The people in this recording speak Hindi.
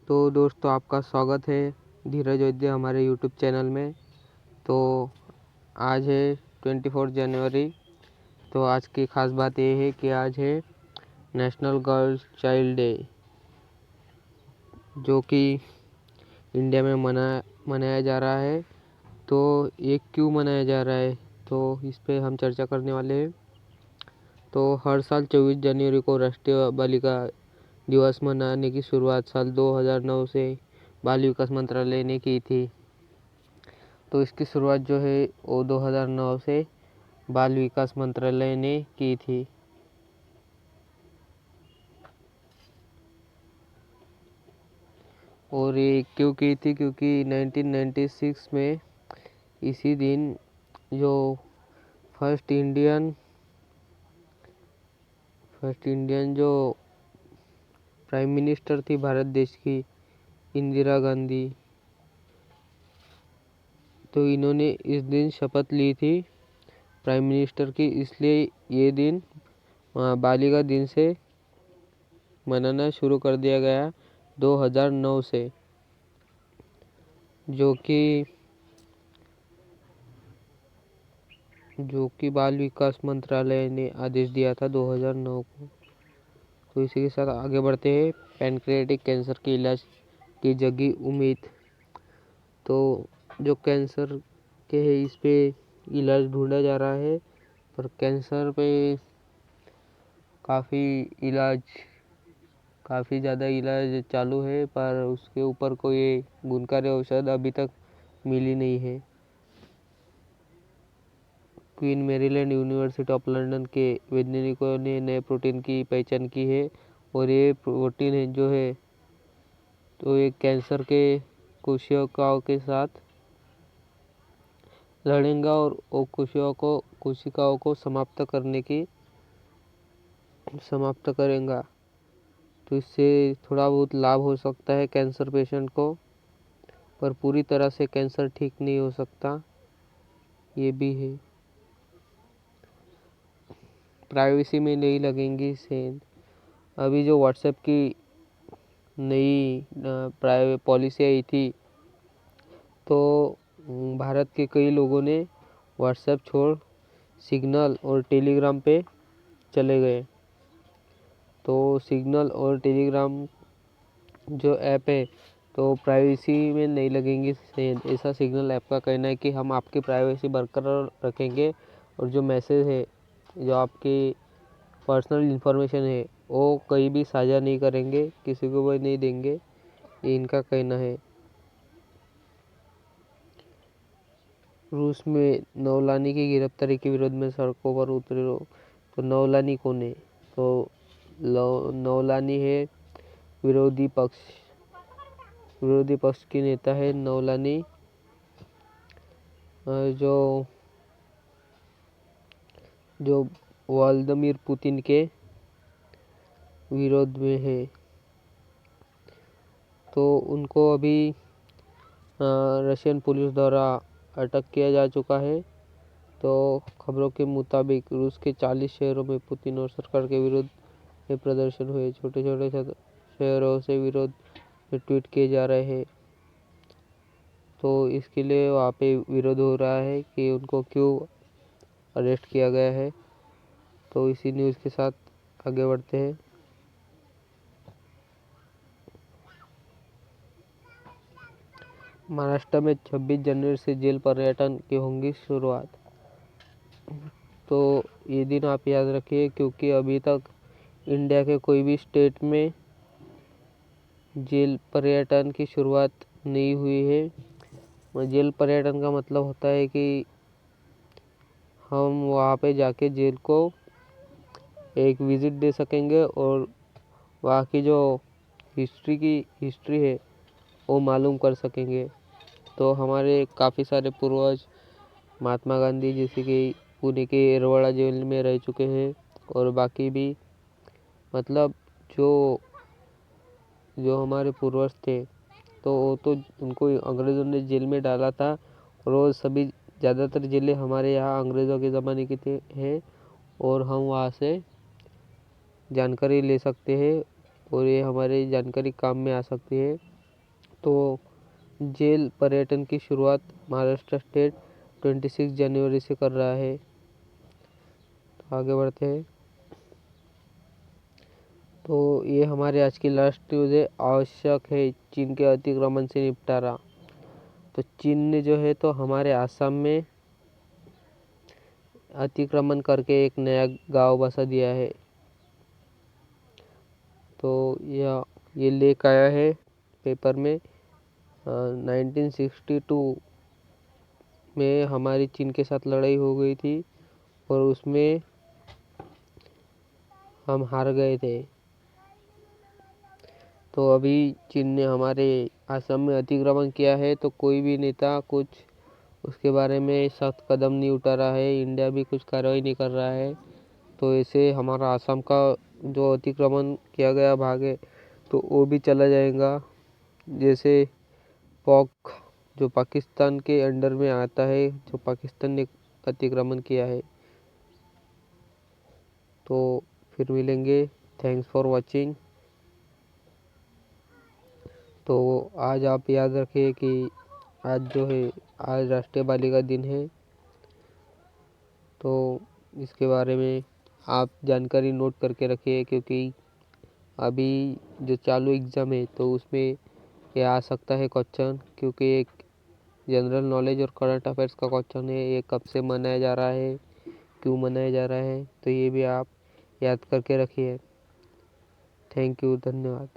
तो दोस्तों आपका स्वागत है धीरज वैद्य हमारे यूट्यूब चैनल में। तो आज है 24 जनवरी। तो आज की ख़ास बात ये है कि आज है नेशनल गर्ल्स चाइल्ड डे, जो कि इंडिया में मनाया जा रहा है। तो ये क्यों मनाया जा रहा है, तो इस पे हम चर्चा करने वाले हैं। तो हर साल 24 जनवरी को राष्ट्रीय बालिका दिवस मनाने की शुरुआत साल 2009 से बाल विकास मंत्रालय ने की थी। तो इसकी शुरुआत जो है वो 2009 से बाल विकास मंत्रालय ने की थी। और ये क्यों की थी, क्योंकि 1996 में इसी दिन जो फर्स्ट इंडियन जो प्राइम मिनिस्टर थी भारत देश की, इंदिरा गांधी, तो इन्होंने इस दिन शपथ ली थी प्राइम मिनिस्टर की। इसलिए ये दिन बालिका दिन से मनाना शुरू कर दिया गया 2009 से, जो कि बाल विकास मंत्रालय ने आदेश दिया था 2009 को। तो इसी के साथ आगे बढ़ते हैं। पैनक्रियाटिक कैंसर के इलाज की जगी उम्मीद। तो जो कैंसर के है इस पे इलाज ढूंढा जा रहा है, पर कैंसर पे काफ़ी ज़्यादा इलाज चालू है, पर उसके ऊपर कोई गुणकारी औषध अभी तक मिली नहीं है। Queen Maryland university of London के वैज्ञानिकों ने नए प्रोटीन की पहचान की है, और ये प्रोटीन है जो है तो ये कैंसर के कोशिकाओं के साथ लड़ेगा और वो कोशिकाओं को समाप्त करेगा। तो इससे थोड़ा बहुत लाभ हो सकता है कैंसर पेशेंट को, पर पूरी तरह से कैंसर ठीक नहीं हो सकता, ये भी है। प्राइवेसी में नहीं लगेंगी सेल। अभी जो व्हाट्सएप की नई प्राइवेट पॉलिसी आई थी, तो भारत के कई लोगों ने व्हाट्सएप छोड़ सिग्नल और टेलीग्राम पे चले गए। तो सिग्नल और टेलीग्राम जो ऐप है तो प्राइवेसी में नहीं लगेंगी सेल, ऐसा सिग्नल ऐप का कहना है कि हम आपकी प्राइवेसी बरकरार रखेंगे, और जो मैसेज है, जो आपकी पर्सनल इन्फॉर्मेशन है, वो कहीं भी साझा नहीं करेंगे, किसी को भी नहीं देंगे, ये इनका कहना है। रूस में नौलानी की गिरफ्तारी के विरोध में सड़कों पर उतरे लोग। तो नौलानी कौन है, तो नौलानी है विरोधी पक्ष की नेता है नौलानी, जो व्लादिमीर पुतिन के विरोध में है। तो उनको अभी रशियन पुलिस द्वारा अटक किया जा चुका है। तो खबरों के मुताबिक रूस के 40 शहरों में पुतिन और सरकार के विरोध में प्रदर्शन हुए। छोटे छोटे शहरों से विरोध में ट्वीट किए जा रहे हैं। तो इसके लिए वहाँ पे विरोध हो रहा है कि उनको क्यों अरेस्ट किया गया है। तो इसी न्यूज़ के साथ आगे बढ़ते हैं। महाराष्ट्र में 26 जनवरी से जेल पर्यटन की होंगी शुरुआत। तो ये दिन आप याद रखिए, क्योंकि अभी तक इंडिया के कोई भी स्टेट में जेल पर्यटन की शुरुआत नहीं हुई है। जेल पर्यटन का मतलब होता है कि हम वहाँ पे जाके जेल को एक विज़िट दे सकेंगे और वहाँ की जो हिस्ट्री है वो मालूम कर सकेंगे। तो हमारे काफ़ी सारे पूर्वज महात्मा गांधी जैसे कि पुणे के येरवड़ा जेल में रह चुके हैं, और बाकी भी मतलब जो हमारे पूर्वज थे, तो वो तो उनको अंग्रेज़ों ने जेल में डाला था, और वो सभी ज़्यादातर जेलें हमारे यहाँ अंग्रेज़ों के ज़माने की हैं, और हम वहाँ से जानकारी ले सकते हैं, और ये हमारी जानकारी काम में आ सकती है। तो जेल पर्यटन की शुरुआत महाराष्ट्र स्टेट 26 जनवरी से कर रहा है। तो आगे बढ़ते हैं। तो ये हमारे आज की लास्ट न्यूज़ है। आवश्यक है चीन के अतिक्रमण से निपटारा। तो चीन ने जो है तो हमारे आसाम में अतिक्रमण करके एक नया गांव बसा दिया है। तो ये लेख आया है पेपर में। 1962 में हमारी चीन के साथ लड़ाई हो गई थी और उसमें हम हार गए थे। तो अभी चीन ने हमारे असम में अतिक्रमण किया है, तो कोई भी नेता कुछ उसके बारे में सख्त कदम नहीं उठा रहा है। इंडिया भी कुछ कार्रवाई नहीं कर रहा है। तो ऐसे हमारा असम का जो अतिक्रमण किया गया भाग है तो वो भी चला जाएगा। जैसे पॉक जो पाकिस्तान के अंडर में आता है, जो पाकिस्तान ने अतिक्रमण किया है। तो फिर मिलेंगे। Thanks for watching. तो आज आप याद रखिए कि आज जो है आज राष्ट्रीय बालिका दिन है। तो इसके बारे में आप जानकारी नोट करके रखिए, क्योंकि अभी जो चालू एग्ज़ाम है तो उसमें ये आ सकता है क्वेश्चन, क्योंकि एक जनरल नॉलेज और करंट अफेयर्स का क्वेश्चन है। ये कब से मनाया जा रहा है, क्यों मनाया जा रहा है, तो ये भी आप याद करके रखिए। थैंक यू, धन्यवाद।